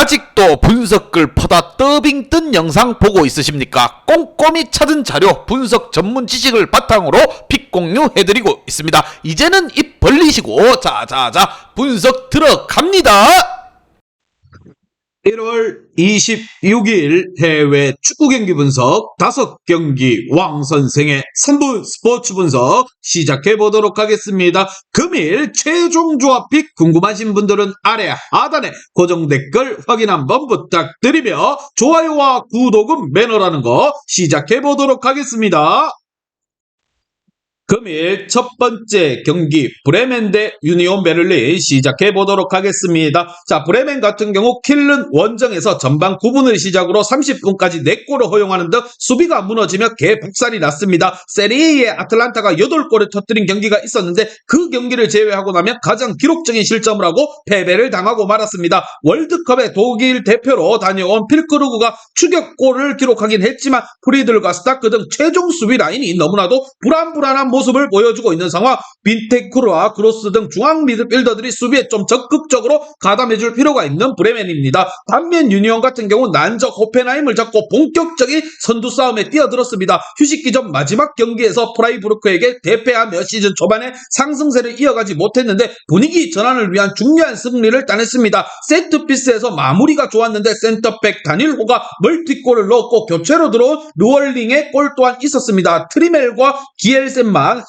아직도 분석글 퍼다 더빙 뜬 영상 보고 있으십니까? 꼼꼼히 찾은 자료, 분석 전문 지식을 바탕으로 픽 공유해드리고 있습니다. 이제는 입 벌리시고 자자자 분석 들어갑니다. 1월 26일 해외 축구 경기 분석 5경기 왕 선생의 3분 스포츠 분석 시작해 보도록 하겠습니다. 금일 최종 조합픽 궁금하신 분들은 아래 하단에 고정 댓글 확인 한번 부탁드리며 좋아요와 구독은 매너라는 거 시작해 보도록 하겠습니다. 금일 첫 번째 경기 브레멘 대 유니온 베를린 시작해 보도록 하겠습니다. 자, 브레멘 같은 경우 킬른 원정에서 전반 9분을 시작으로 30분까지 4골을 허용하는 등 수비가 무너지며 개복살이 났습니다. 세리에의 아틀란타가 8골을 터뜨린 경기가 있었는데 그 경기를 제외하고 나면 가장 기록적인 실점을 하고 패배를 당하고 말았습니다. 월드컵에 독일 대표로 다녀온 필크루그가 추격골을 기록하긴 했지만 프리들과 스타크 등 최종 수비 라인이 너무나도 불안한 모습을 보여주고 있는 상황. 빈테크르와 크로스 등 중앙 미드필더들이 수비에 좀 적극적으로 가담해줄 필요가 있는 브레멘입니다. 반면 유니온 같은 경우 난적 호펜하임을 잡고 본격적인 선두 싸움에 뛰어들었습니다. 휴식기 전 마지막 경기에서 프라이부르크에게 대패하며 시즌 초반에 상승세를 이어가지 못했는데 분위기 전환을 위한 중요한 승리를 따냈습니다. 세트피스에서 마무리가 좋았는데 센터백 다닐호가 멀티골을 넣었고 교체로 들어온 루얼링의 골 또한 있었습니다. 트리멜과 기엘센만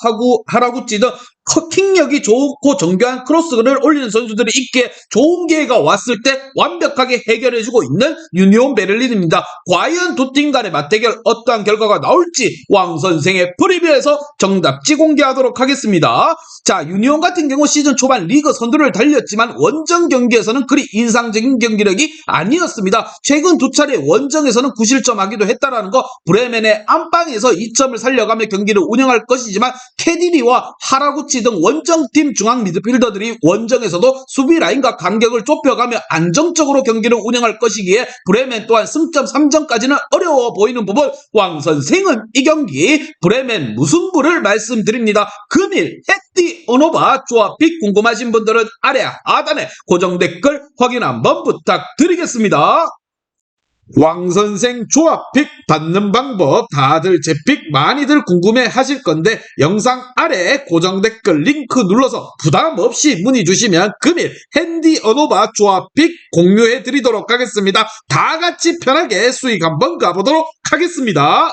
하라구찌 등 커팅력이 좋고 정교한 크로스를 올리는 선수들이 있기에 좋은 기회가 왔을 때 완벽하게 해결해주고 있는 유니온 베를린입니다. 과연 두 팀 간의 맞대결 어떠한 결과가 나올지 왕 선생의 프리뷰에서 정답지 공개하도록 하겠습니다. 자, 유니온 같은 경우 시즌 초반 리그 선두를 달렸지만 원정 경기에서는 그리 인상적인 경기력이 아니었습니다. 최근 두 차례 원정에서는 9실점하기도 했다라는 거. 브레멘의 안방에서 2점을 살려가며 경기를 운영할 것이지만 캐디리와 하라구치 등 원정팀 중앙 미드필더들이 원정에서도 수비 라인과 간격을 좁혀가며 안정적으로 경기를 운영할 것이기에 브레멘 또한 승점 3점까지는 어려워 보이는 부분. 왕 선생은 이 경기 브레멘 무승부를 말씀드립니다. 금일 헤띠 오노바 조합픽 궁금하신 분들은 아래 하단에 고정 댓글 확인 한번 부탁드리겠습니다. 왕선생 조합픽 받는 방법 다들 제 픽 많이들 궁금해 하실 건데 영상 아래 고정 댓글 링크 눌러서 부담 없이 문의 주시면 금일 핸디 어노바 조합픽 공유해 드리도록 하겠습니다. 다 같이 편하게 수익 한번 가보도록 하겠습니다.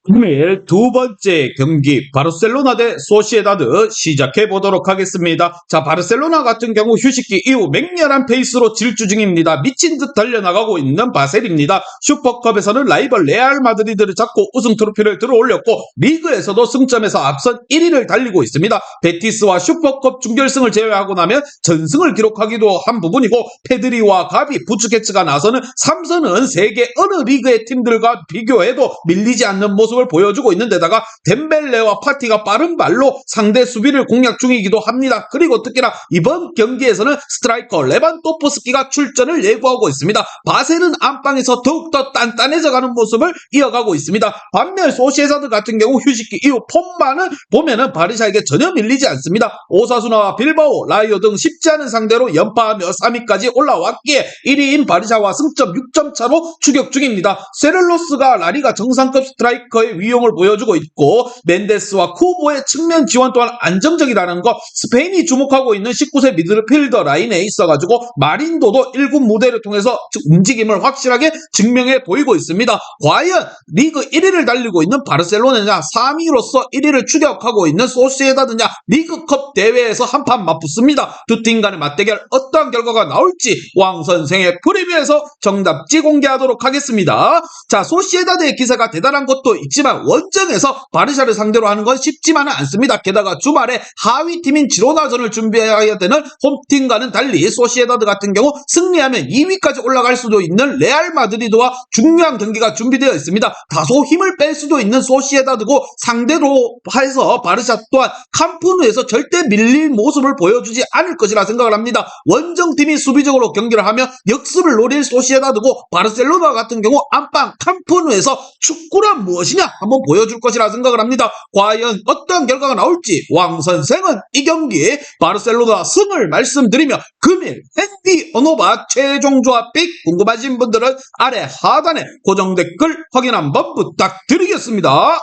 금일 두 번째 경기 바르셀로나 대 소시에다드 시작해 보도록 하겠습니다. 자, 바르셀로나 같은 경우 휴식기 이후 맹렬한 페이스로 질주 중입니다. 미친 듯 달려나가고 있는 바셀입니다. 슈퍼컵에서는 라이벌 레알 마드리드를 잡고 우승 트로피를 들어올렸고 리그에서도 승점에서 앞선 1위를 달리고 있습니다. 베티스와 슈퍼컵 준결승을 제외하고 나면 전승을 기록하기도 한 부분이고 페드리와 가비, 부츠케츠가 나서는 3선은 세계 어느 리그의 팀들과 비교해도 밀리지 않는 모습을 보여주고 있는 데다가 덴벨레와 파티가 빠른 발로 상대 수비를 공략 중이기도 합니다. 그리고 특히나 이번 경기에서는 스트라이커 레반도프스키가 출전을 예고하고 있습니다. 바셀은 안방에서 더욱더 단단해져가는 모습을 이어가고 있습니다. 반면 소시에다드 같은 경우 휴식기 이후 폼만은 보면은 바르샤에게 전혀 밀리지 않습니다. 오사수나와 빌바오, 라이오 등 쉽지 않은 상대로 연파하며 3위까지 올라왔기에 1위인 바르샤와 승점 6점 차로 추격 중입니다. 세렐로스가 라리가 정상급 스트라이커의 위용을 보여주고 있고 멘데스와 쿠보의 측면 지원 또한 안정적이라는 것. 스페인이 주목하고 있는 19세 미드필더 라인에 있어가지고 마린도도 1군 무대를 통해서 움직임을 확실하게 증명해 보이고 있습니다. 과연 리그 1위를 달리고 있는 바르셀로나냐 3위로서 1위를 추격하고 있는 소시에다드냐 리그컵 대회에서 한판 맞붙습니다. 두 팀 간의 맞대결 어떠한 결과가 나올지 왕 선생의 프리뷰에서 정답지 공개하도록 하겠습니다. 자, 소시에다드의 기세가 대단한 것도 있지만 원정에서 바르샤를 상대로 하는 건 쉽지만은 않습니다. 게다가 주말에 하위 팀인 지로나전을 준비해야 되는 홈팀과는 달리 소시에다드 같은 경우 승리하면 2위까지 올라갈 수도 있는 레알 마드리드와 중요한 경기가 준비되어 있습니다. 다소 힘을 뺄 수도 있는 소시에다드고 상대로 해서 바르샤 또한 캄프누에서 절대 밀릴 모습을 보여주지 않을 것이라 생각을 합니다. 원정팀이 수비적으로 경기를 하며 역습을 노릴 소시에다드고 바르셀로나 같은 경우 안방 캄프누에서 축구란 무엇이냐 것이냐 한번 보여줄 것이라 생각을 합니다. 과연 어떤 결과가 나올지 왕 선생은 이 경기 바르셀로나 승을 말씀드리며 금일 핸디 어노바 최종 조합픽 궁금하신 분들은 아래 하단에 고정 댓글 확인 한번 부탁드리겠습니다.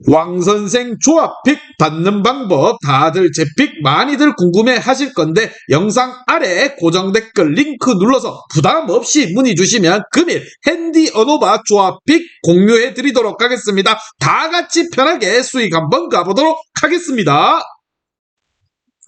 왕선생 조합픽 받는 방법 다들 제 픽 많이들 궁금해 하실 건데 영상 아래 고정 댓글 링크 눌러서 부담 없이 문의 주시면 금일 핸디 어노바 조합픽 공유해 드리도록 하겠습니다. 다 같이 편하게 수익 한번 가보도록 하겠습니다.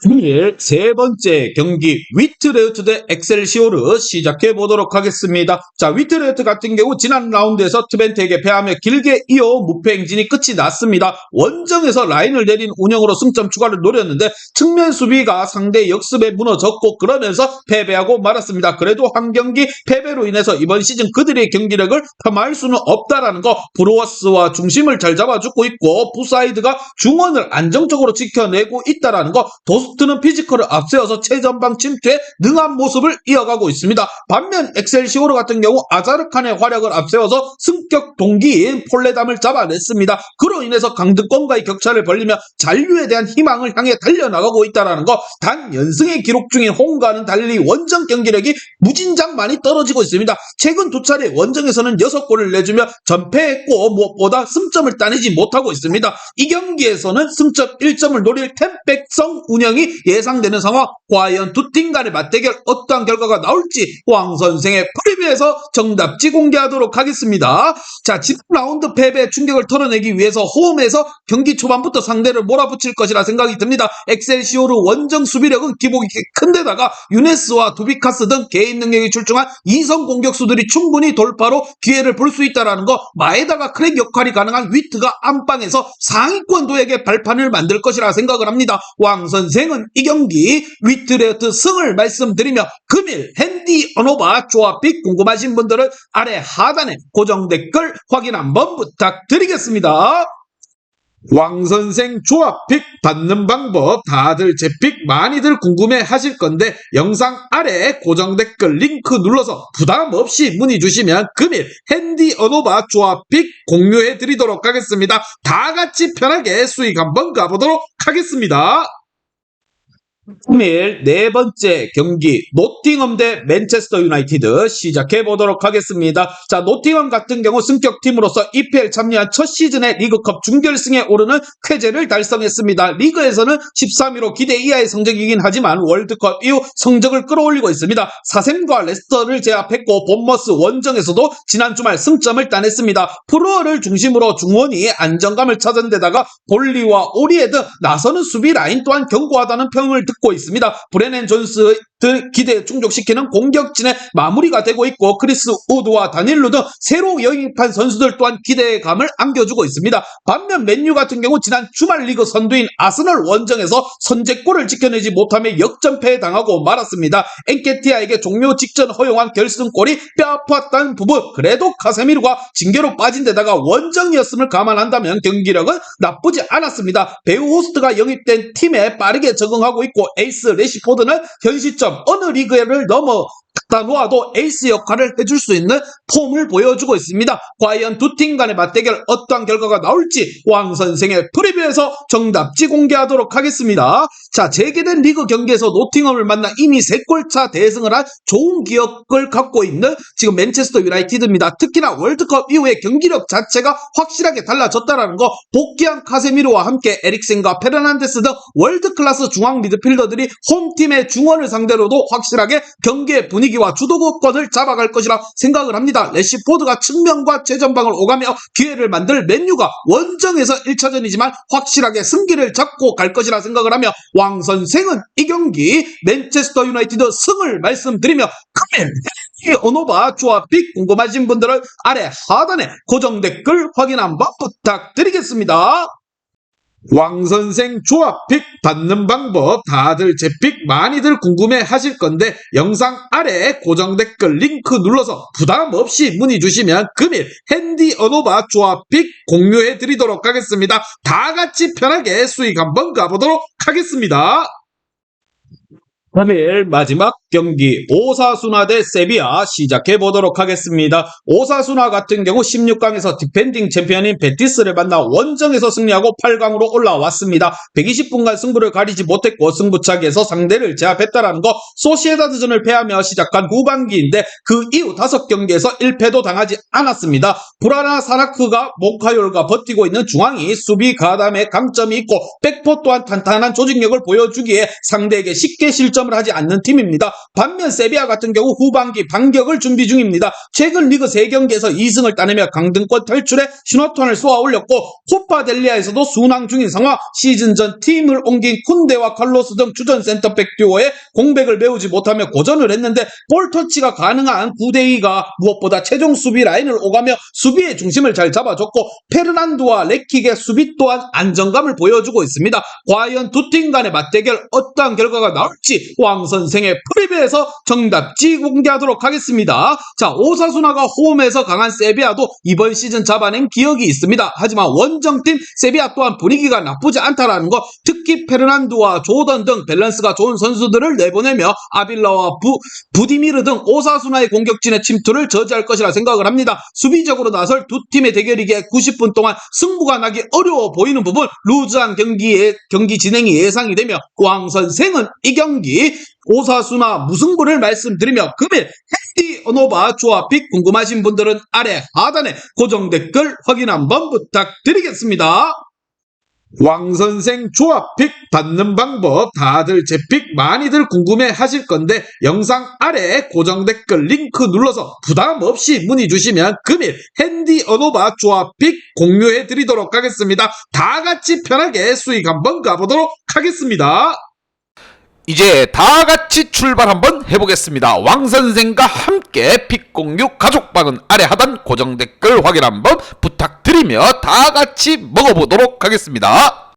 금일 세 번째 경기 위트레우트 대 엑셀시오르 시작해 보도록 하겠습니다. 자, 위트레우트 같은 경우 지난 라운드에서 트벤트에게 패하며 길게 이어 무패 행진이 끝이 났습니다. 원정에서 라인을 내린 운영으로 승점 추가를 노렸는데 측면 수비가 상대 역습에 무너졌고 그러면서 패배하고 말았습니다. 그래도 한 경기 패배로 인해서 이번 시즌 그들의 경기력을 폄하할 수는 없다라는 거, 브루어스와 중심을 잘 잡아주고 있고 부사이드가 중원을 안정적으로 지켜내고 있다라는 거, 도스트는 피지컬을 앞세워서 최전방 침투에 능한 모습을 이어가고 있습니다. 반면 엑셀시오르 같은 경우 아자르칸의 활약을 앞세워서 승격 동기인 폴레담을 잡아냈습니다. 그로 인해서 강등권과의 격차를 벌리며 잔류에 대한 희망을 향해 달려나가고 있다는 거, 단 연승에 기록 중인 홈과는 달리 원정 경기력이 무진장 많이 떨어지고 있습니다. 최근 두 차례 원정에서는 6골을 내주며 전패했고 무엇보다 승점을 따내지 못하고 있습니다. 이 경기에서는 승점 1점을 노릴 템백성 운영이 예상되는 상황. 과연 두 팀 간의 맞대결 어떠한 결과가 나올지 왕 선생의 프리뷰에서 정답지 공개하도록 하겠습니다. 자, 집 라운드 패배 충격을 털어내기 위해서 홈에서 경기 초반부터 상대를 몰아붙일 것이라 생각이 듭니다. 엑셀시오르 원정 수비력은 기복이 큰데다가 유네스와 두비카스 등 개인 능력이 출중한 이성 공격수들이 충분히 돌파로 기회를 볼 수 있다는 거, 마에다가 크랙 역할이 가능한 위트가 안방에서 상위권 도에게 발판을 만들 것이라 생각을 합니다. 왕 선생은 이 경기 위트레우트 승을 말씀드리며 금일 핸디 어노바 조합픽 궁금하신 분들은 아래 하단에 고정 댓글 확인 한번 부탁드리겠습니다. 왕선생 조합픽 받는 방법 다들 제 픽 많이들 궁금해 하실 건데 영상 아래 고정 댓글 링크 눌러서 부담 없이 문의 주시면 금일 핸디 어노바 조합픽 공유해 드리도록 하겠습니다. 다 같이 편하게 수익 한번 가보도록 하겠습니다. 금일 네 번째 경기 노팅엄 대 맨체스터 유나이티드 시작해 보도록 하겠습니다. 자, 노팅엄 같은 경우 승격팀으로서 EPL 참여한 첫 시즌의 리그컵 준결승에 오르는 쾌재를 달성했습니다. 리그에서는 13위로 기대 이하의 성적이긴 하지만 월드컵 이후 성적을 끌어올리고 있습니다. 사셈과 레스터를 제압했고 본머스 원정에서도 지난 주말 승점을 따냈습니다. 프로어를 중심으로 중원이 안정감을 찾은 데다가 볼리와 오리에 등 나서는 수비 라인 또한 견고하다는 평을 듣고 있습니다. 브레넨 존스 기대에 충족시키는 공격진의 마무리가 되고 있고 크리스 우드와 다닐루 등 새로 영입한 선수들 또한 기대감을 안겨주고 있습니다. 반면 맨유 같은 경우 지난 주말 리그 선두인 아스널 원정에서 선제골을 지켜내지 못하며 역전패에 당하고 말았습니다. 엔케티아에게 종료 직전 허용한 결승골이 뼈아팠다는 부분, 그래도 카세미르가 징계로 빠진 데다가 원정이었음을 감안한다면 경기력은 나쁘지 않았습니다. 배우 호스트가 영입된 팀에 빠르게 적응하고 있고 에이스 레시포드는 현 시점 어느 리그를 갖다 놓아도 에이스 역할을 해줄 수 있는 폼을 보여주고 있습니다. 과연 두 팀 간의 맞대결 어떠한 결과가 나올지 왕 선생의 프리뷰에서 정답지 공개하도록 하겠습니다. 자, 재개된 리그 경기에서 노팅엄을 만나 이미 3골차 대승을 한 좋은 기억을 갖고 있는 지금 맨체스터 유나이티드입니다. 특히나 월드컵 이후에 경기력 자체가 확실하게 달라졌다는 거, 복귀한 카세미르와 함께 에릭센과 페르난데스 등 월드클래스 중앙 미드필더들이 홈팀의 중원을 상대로도 확실하게 경기의 분위기와 주도권을 잡아갈 것이라 생각을 합니다. 레시포드가 측면과 최전방을 오가며 기회를 만들 맨유가 원정에서 1차전이지만 확실하게 승기를 잡고 갈 것이라 생각을 하며 왕 선생은 이 경기 맨체스터 유나이티드 승을 말씀드리며 금일 어노바 조합픽 궁금하신 분들은 아래 하단에 고정 댓글 확인 한번 부탁드리겠습니다. 왕선생 조합픽 받는 방법 다들 제 픽 많이들 궁금해 하실 건데 영상 아래 고정 댓글 링크 눌러서 부담 없이 문의 주시면 금일 핸디 어노바 조합픽 공유해 드리도록 하겠습니다. 다 같이 편하게 수익 한번 가보도록 하겠습니다. 3일 마지막 경기 오사수나 대 세비야 시작해 보도록 하겠습니다. 오사수나 같은 경우 16강에서 디펜딩 챔피언인 베티스를 만나 원정에서 승리하고 8강으로 올라왔습니다. 120분간 승부를 가리지 못했고 승부차기에서 상대를 제압했다라는 거, 소시에다드전을 패하며 시작한 후반기인데 그 이후 5경기에서 1패도 당하지 않았습니다. 브라나 사라크가 모카yor과 버티고 있는 중앙이 수비 가담에 강점이 있고 백포 또한 탄탄한 조직력을 보여주기에 상대에게 쉽게 실점을 하지 않는 팀입니다. 반면 세비야 같은 경우 후반기 반격을 준비 중입니다. 최근 리그 3경기에서 2승을 따내며 강등권 탈출에 신호탄을 쏘아 올렸고 코파 델리아에서도 순항 중인 상황, 시즌 전 팀을 옮긴 쿤데와 칼로스 등 주전 센터백 듀오의 공백을 메우지 못하며 고전을 했는데 볼터치가 가능한 9대2가 무엇보다 최종 수비 라인을 오가며 수비의 중심을 잘 잡아줬고 페르난도와 레킥의 수비 또한 안정감을 보여주고 있습니다. 과연 두 팀 간의 맞대결 어떠한 결과가 나올지 왕선생의 프리뷰에서 정답지 공개하도록 하겠습니다. 자, 오사수나가 홈에서 강한 세비야도 이번 시즌 잡아낸 기억이 있습니다. 하지만 원정팀 세비야 또한 분위기가 나쁘지 않다라는 거, 특히 페르난도와 조던 등 밸런스가 좋은 선수들을 내보내며 아빌라와 부디미르 등 오사수나의 공격진의 침투를 저지할 것이라 생각을 합니다. 수비적으로 나설 두 팀의 대결이기에 90분 동안 승부가 나기 어려워 보이는 부분, 루즈한 경기 진행이 예상이 되며 왕선생은 이 경기 오사수나 무승부를 말씀드리며 금일 헤디 언어바 조합픽 궁금하신 분들은 아래 하단에 고정 댓글 확인 한번 부탁드리겠습니다. 왕선생 조합픽 받는 방법 다들 제 픽 많이들 궁금해 하실 건데 영상 아래 고정 댓글 링크 눌러서 부담 없이 문의 주시면 금일 핸디 언어바 조합픽 공유해 드리도록 하겠습니다. 다 같이 편하게 수익 한번 가보도록 하겠습니다. 이제 다 같이 출발 한번 해보겠습니다. 왕선생과 함께 픽 공유 가족방은 아래 하단 고정 댓글 확인 한번 부탁드리며 다 같이 먹어보도록 하겠습니다.